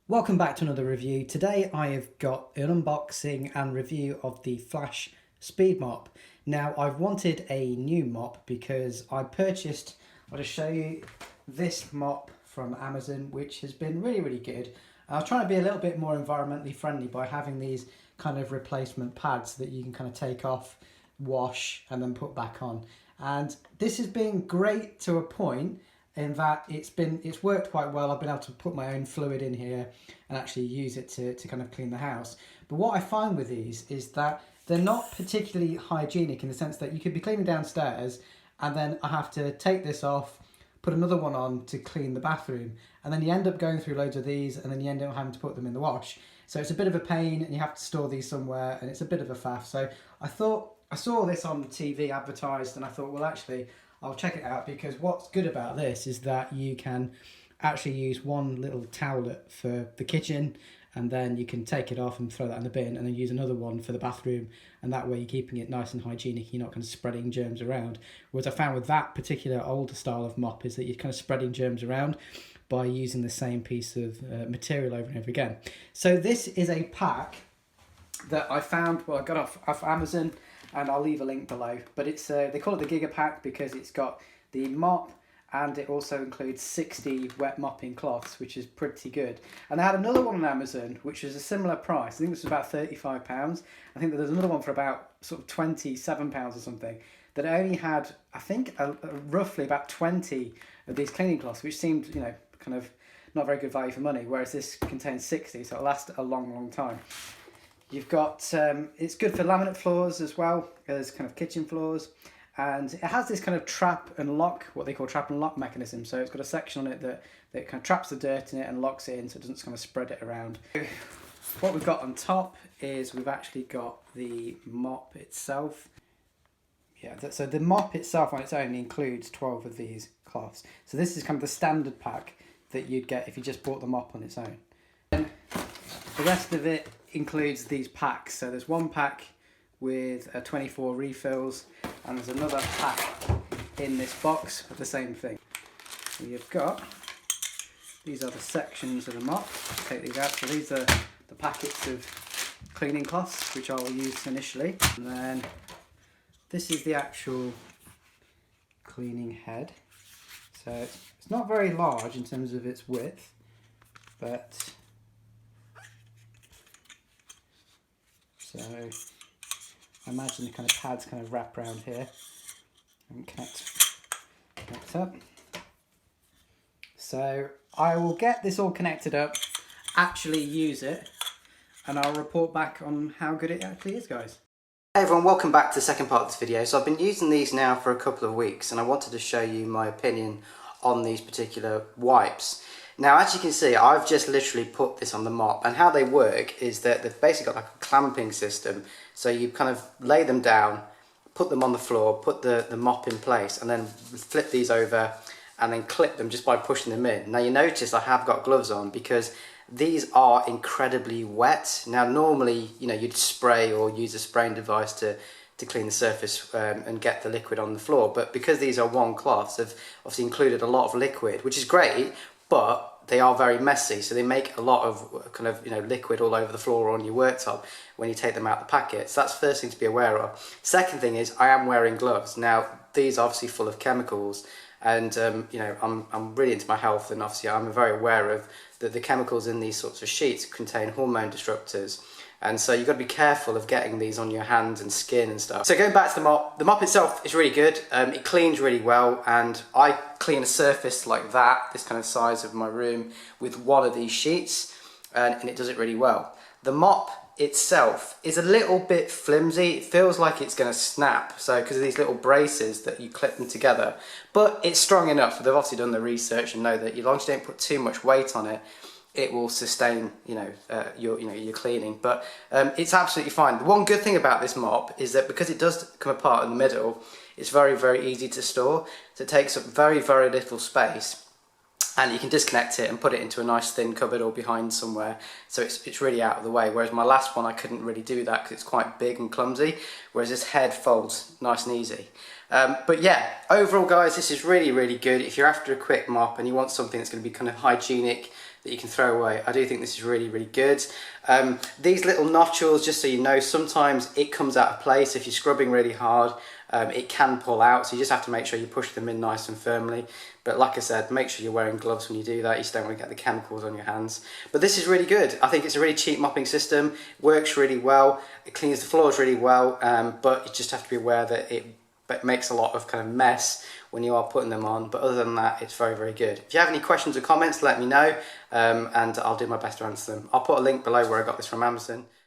Welcome back to another review. Today I have got an unboxing and review of the Flash Speed Mop. Now I've wanted a new mop because I purchased, I'll just show you this mop from Amazon, which has been really good. I was trying to be a little bit more environmentally friendly by having these kind of replacement pads that you can kind of take off, wash and then put back on. And this has been great to a point in that it's worked quite well. I've been able to put my own fluid in here and actually use it to kind of clean the house. But what I find with these is that they're not particularly hygienic in the sense that you could be cleaning downstairs and then I have to take this off, put another one on to clean the bathroom, and then you end up going through loads of these and then you end up having to put them in the wash. So it's a bit of a pain and you have to store these somewhere and it's a bit of a faff. So I saw this on TV advertised and I thought, well, actually I'll check it out, because what's good about this is that you can actually use one little towelette for the kitchen and then you can take it off and throw that in the bin and then use another one for the bathroom, and that way you're keeping it nice and hygienic, you're not kind of spreading germs around. Whereas I found with that particular older style of mop is that you're kind of spreading germs around by using the same piece of material over and over again. So this is a pack that I found, well, I got off Amazon, and I'll leave a link below. But it's they call it the Giga Pack because it's got the mop and it also includes 60 wet mopping cloths, which is pretty good. And I had another one on Amazon which was a similar price. I think this was about £35. I think that there's another one for about sort of £27 or something that only had, I think, roughly about 20 of these cleaning cloths, which seemed, you know, kind of not very good value for money, whereas this contains 60, so it'll last a long time. You've got, it's good for laminate floors as well as kind of kitchen floors, and it has this kind of trap and lock, what they call trap and lock mechanism. So it's got a section on it that kind of traps the dirt in it and locks it in so it doesn't kind of spread it around. What we've got on top is we've actually got the mop itself. Yeah, so the mop itself on its own includes 12 of these cloths. So this is kind of the standard pack that you'd get if you just bought the mop on its own. And the rest of it includes these packs. So there's one pack with 24 refills and there's another pack in this box of the same thing. So you've got, these are the sections of the mop. Take these out. So these are the packets of cleaning cloths which I'll use initially, and then this is the actual cleaning head. So it's not very large in terms of its width, but so I imagine the kind of pads kind of wrap around here and connect up. So I will get this all connected up, actually use it, and I'll report back on how good it actually is, guys. Hey everyone, welcome back to the second part of this video. So I've been using these now for a couple of weeks and I wanted to show you my opinion on these particular wipes. Now, as you can see, I've just literally put this on the mop, and how they work is that they've basically got like a clamping system. So you kind of lay them down, put them on the floor, put the mop in place, and then flip these over and then clip them just by pushing them in. Now you notice I have got gloves on because these are incredibly wet. Now normally, you know, you'd spray or use a spraying device to clean the surface and get the liquid on the floor, but because these are one cloths, they've obviously included a lot of liquid, which is great, but they are very messy, so they make a lot of kind of, you know, liquid all over the floor or on your worktop when you take them out of the packet. So that's the first thing to be aware of. Second thing is I am wearing gloves. Now these are obviously full of chemicals, and you know, I'm really into my health, and obviously I'm very aware of that the chemicals in these sorts of sheets contain hormone disruptors. And so you've got to be careful of getting these on your hands and skin and stuff. So going back to the mop itself is really good. It cleans really well, and I clean a surface like that, this kind of size of my room, with one of these sheets, and it does it really well. The mop itself is a little bit flimsy. It feels like it's going to snap, so because of these little braces that you clip them together, but it's strong enough. They've obviously done the research and know that as long as you don't put too much weight on it, it will sustain, your cleaning. But it's absolutely fine. The one good thing about this mop is that because it does come apart in the middle, it's very easy to store. So it takes up very little space, and you can disconnect it and put it into a nice thin cupboard or behind somewhere, so it's really out of the way. Whereas my last one, I couldn't really do that because it's quite big and clumsy, whereas this head folds nice and easy. But yeah, overall guys, this is really good if you're after a quick mop and you want something that's going to be kind of hygienic, that you can throw away. I do think this is really, really good. These little notches, just so you know, sometimes it comes out of place. If you're scrubbing really hard, it can pull out, so you just have to make sure you push them in nice and firmly. But like I said, make sure you're wearing gloves when you do that. You just don't want to get the chemicals on your hands. But this is really good. I think it's a really cheap mopping system, works really well, it cleans the floors really well, but you just have to be aware that it makes a lot of kind of mess when you are putting them on. But other than that, it's very, very good. If you have any questions or comments, let me know, and I'll do my best to answer them. I'll put a link below where I got this from Amazon.